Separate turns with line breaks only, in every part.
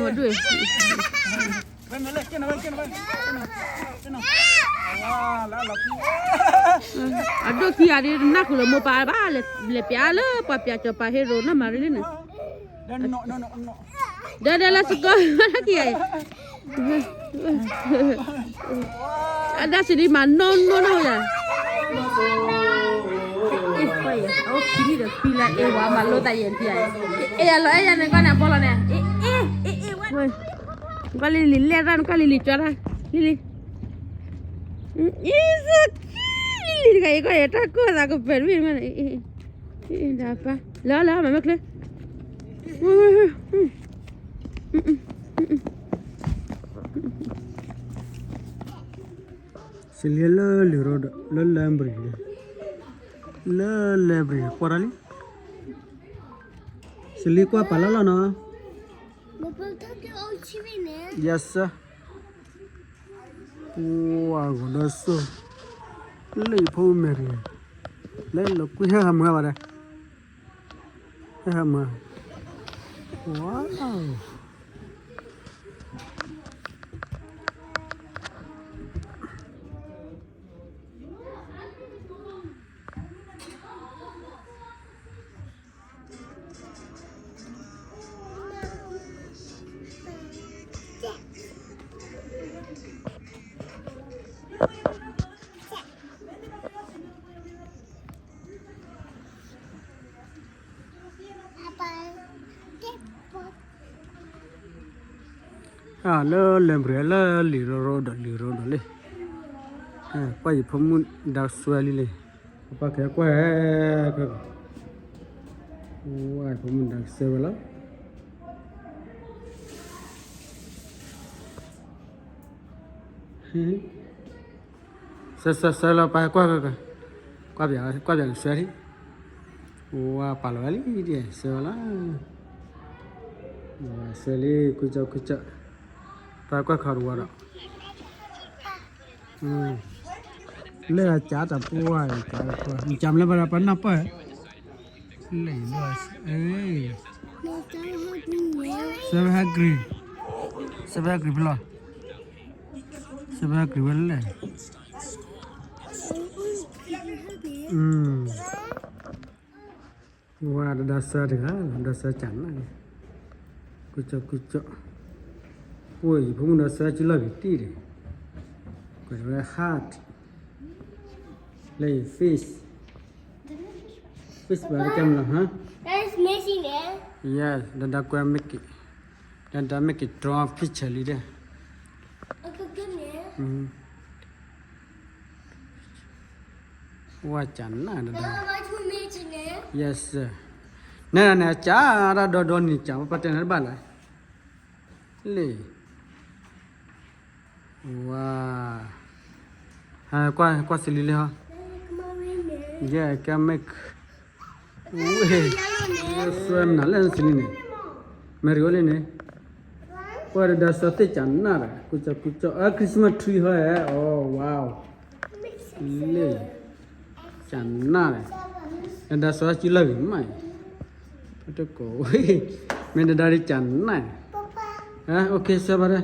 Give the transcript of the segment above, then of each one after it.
Mà đuổi.
Bên này cái nào cái nào.
À đôi khi à đi nát rồi mua ba le pia lơ pa pia cho pa hero nó mà đi nè.
No.
Đây là sco nó kìa. Ada sini mà non ya. Quay à, ô kiri được pila ewa mà lo tay yen tia. Lo ella ne con apolo ne. Quay. Con lili le ran con lili cho ra. Lili. Isa lili cái có eta cosa con permi mà. Da pa. La mà mắc lên.
Celine Poe le lambri. Le lambri corali. Celine qua palala no. Yes sir. Wow, that's so. Lấy phô mèo. Lấy lộc quý hàm nga vào đây. Hàm. Wow. Lơ làm rẻ lơ liro le quay phong mun đặc xuôi li le ba cái quay cái quay phong mun đặc xuôi lắm sa la pa qua biển xuôi đi qua pa lo li đi xuôi lá xuôi li kucha phải qua khảo qua đó, lấy chả tập qua, chăm lấy bao nhiêu nắp ấy, lấy rồi, Seven green lo, seven green lấy, qua dasar được hả, dasar chắn này, kucha. Ôi, phong đã sẽ chỉ là vị trí đấy, cái này heart, lấy fish vào trong là hả?
That's missing there.
Yes, đã qua make it draw picture đi đây. Wow, chán à đó. Yes sir. Nè, chả ra đồ này chả bắt tên hết bạn lại. Lì. Wow. Qua xử lý lên ha. Yeah, can make. Ui. Swim nãy lên xử lý này. Mày gọi lên này. Qua đã sao thế chẳng nè. Kucha. Christmas tree hả? Oh wow. Lì. Chẳng nè. Đã sao chỉ là mày. Tôi cổ. Mình đã đi chẳng nè. Ok, sao bà đây?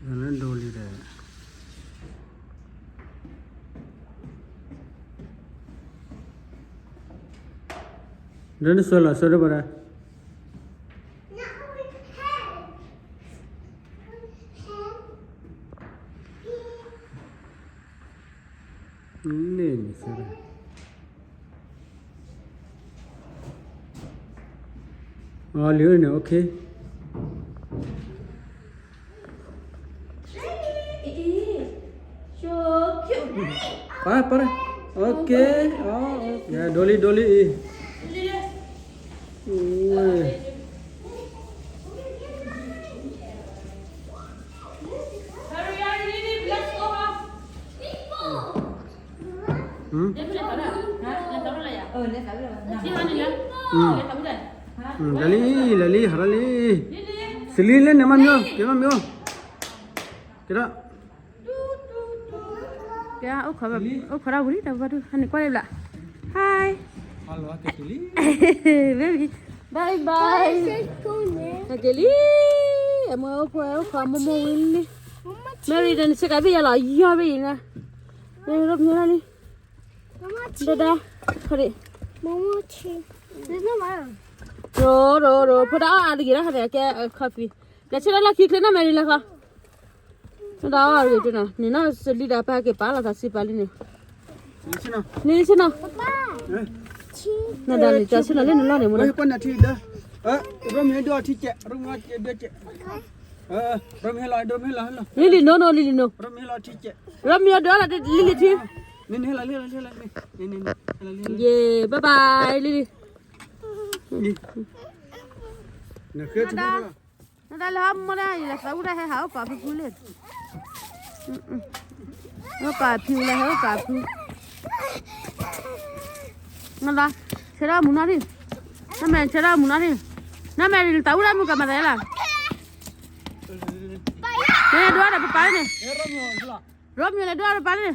Nó đồ đi đây. Nó sao đó bà đây? Lên sao đây? Liều này ok. Para. Ok. Ya, doli. Lali, harali. Celine lên nè mio. Kira.
Ya, khara buri da badu. Hani qua đây lại. Hi.
Halo, Kelly.
Baby. Bye bye. Kelly. Em ơi, phải mua đi. Mary dan sẽ cái bây giờ là do bây giờ nè. Đây rộp nhớ đi. Đây đây. Thôi đi. Rồi, phụ đó ăn gì đó hay cái coffee. Để cho nó là khi nó Mary là không? Đó ăn gì chứ nào? Nè nó xử lý đã ba cái bả là thật sự bả đi nè. Nè xin nào. Nè đây cho xin nào lên nó này một
Ôi,
đây.
con nhà thì đó. Rôm hết đồ thì chạy, rôm hết đưa chạy. Rôm hết lại.
Lily no.
Rôm hết lại thì chạy.
Rôm nhớ đó là Lily chứ.
Nè, lại. Nè.
Yeah, bye bye Lily.
Nè, khơi chúng ta.
Nó đây là hôm đây là sáu đây hay hảo cả phiêu lên. Nó cả phiêu là hảo cả phiêu. Nó đó, sẽ ra muốn nó đi. Nó mẹ sẽ ra muốn nó đi. Nó mẹ đi tàu ra muốn cả mà đấy là. Nè đua là bắp này. Rôm như này đua là bắp này.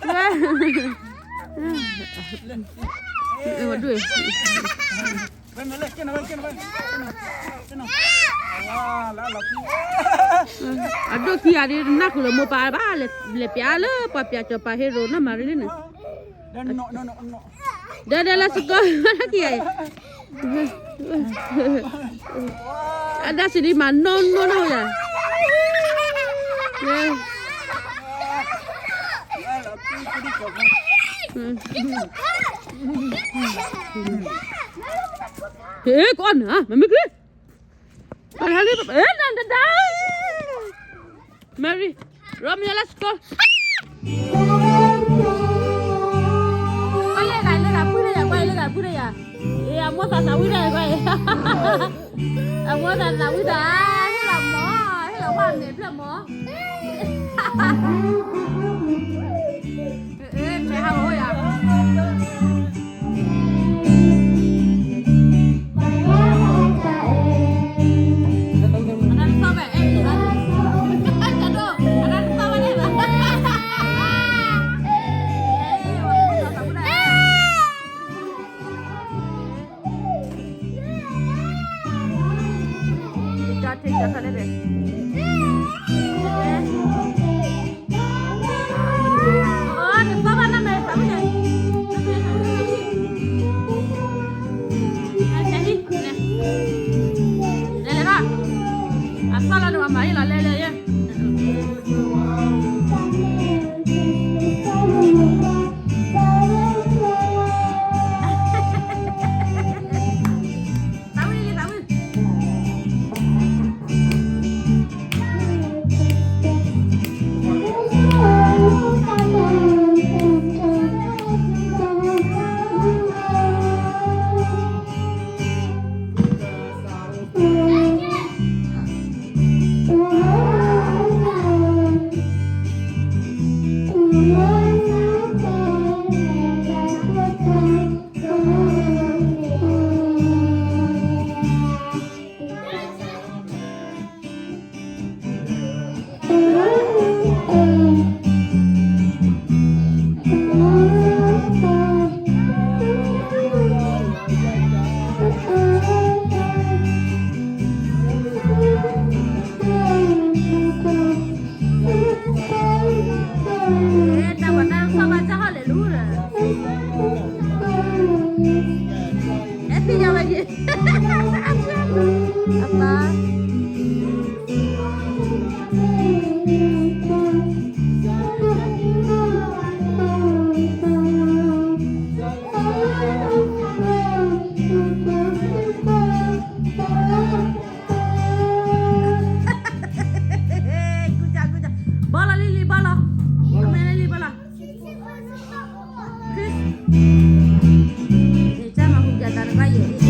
Mà đuổi. Aduh kia đi nak lu mau pa ba le pia le pa pia cho pa hero na mari ni.
No.
Dah lah suka kia. Ada sini mana no ya. Con hả? Mày mới kia. Mày hả đi? Đó. Mary, Romeo, let's go. Quay lên gặp đây à? Em muốn ta sao đây quay. Em muốn ta sao đây? Thế là mỏ, thế là hoàn đẹp là mỏ. Em sẽ hao hối à? Ni cha mà hùng già ta nó bay vậy đi.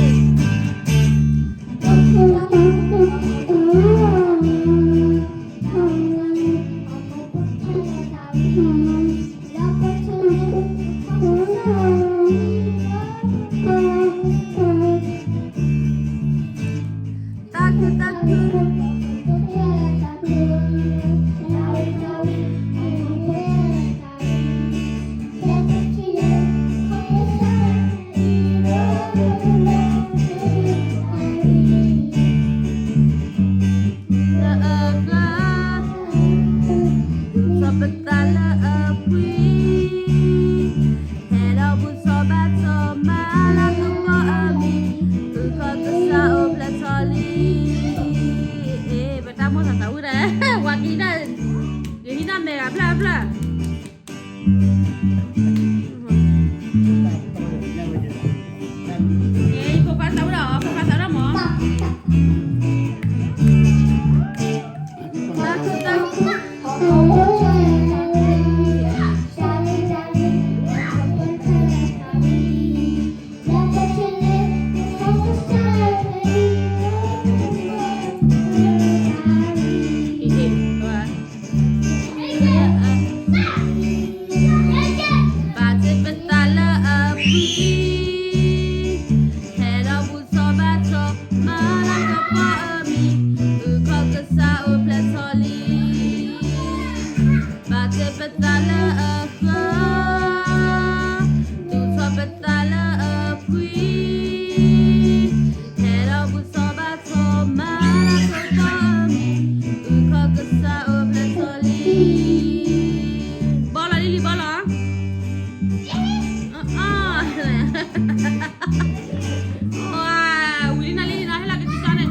Head up with so bad so malaka for me. Ukakasa upletoli. Bate petala afra. Tu so petala afri. Head up with so bad so malaka for me. Ukakasa upletoli. Bola Lily bola. Wah, Wilina Lili nak helak kita ni.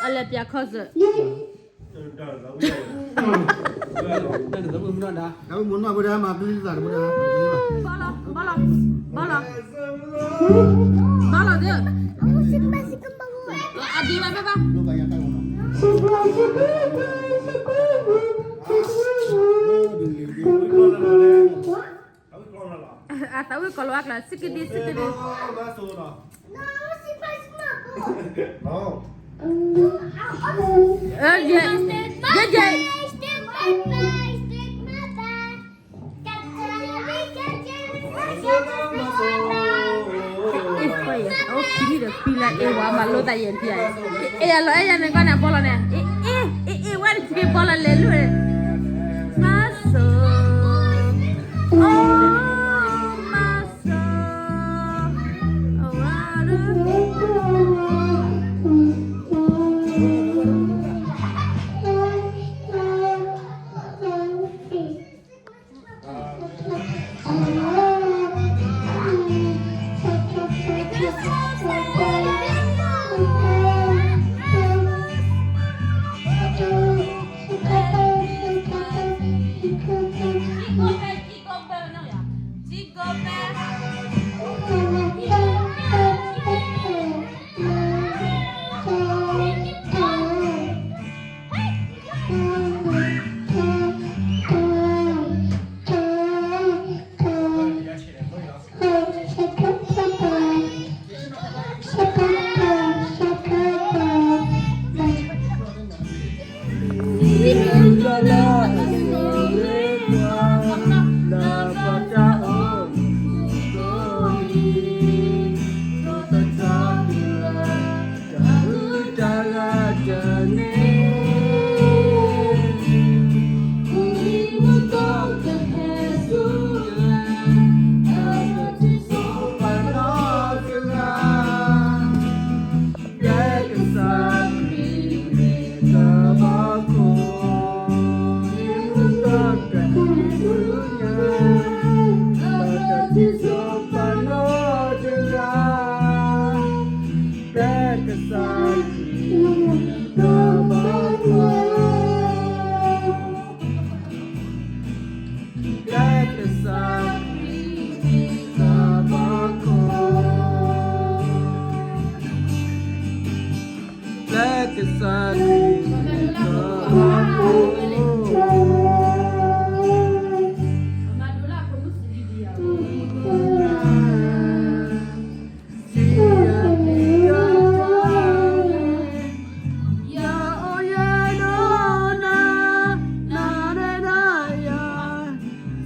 Alat pia kause.
Dah dah belum dah.
Kamu muốn vào bữa mà đi giả bữa
Bola dia.
Aku masih kembang.
Adi apa apa?
Lu banyak kan ngomong.
Tahu kalau aku lah sikit.
No, si pas mabuk.
No.
Dia.
Step by mata.
Apa ya? Oh, kiri dah pila malu tak yang dia. Alo, ni kau nak bola ni? Where is bola lelu? Masuk.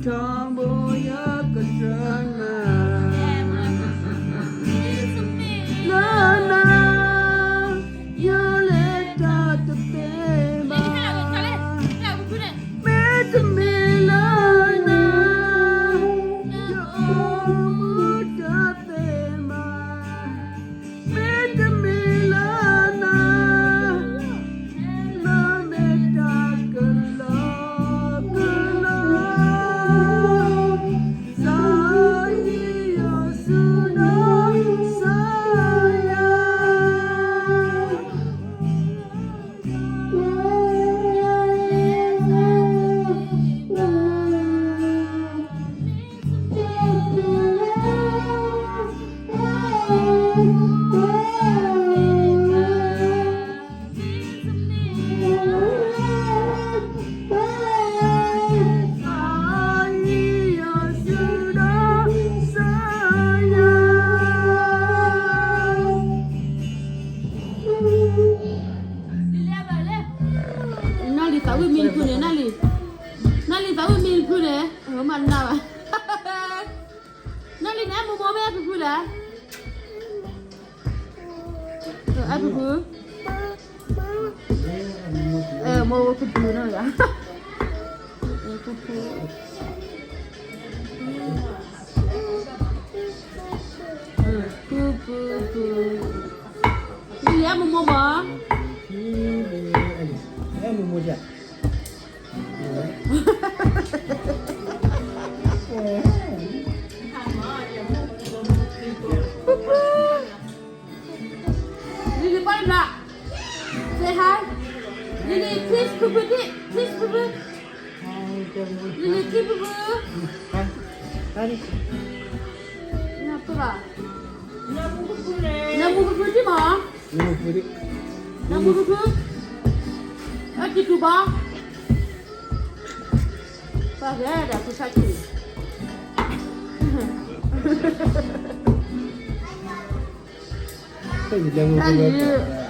Tomboy là ai bự mau kupu nữa ya kupu ini ya mau apa
Em mua gì?
Lily balik nak say hi Lily kiss kupu kiss kupu Lily kiss kupu
Hadi.
kenapa lah Namu kupu di mana
Ini budi.
Namu kupu tu ba pakai dah aku sakit
Cái gì đang mua?
Tadi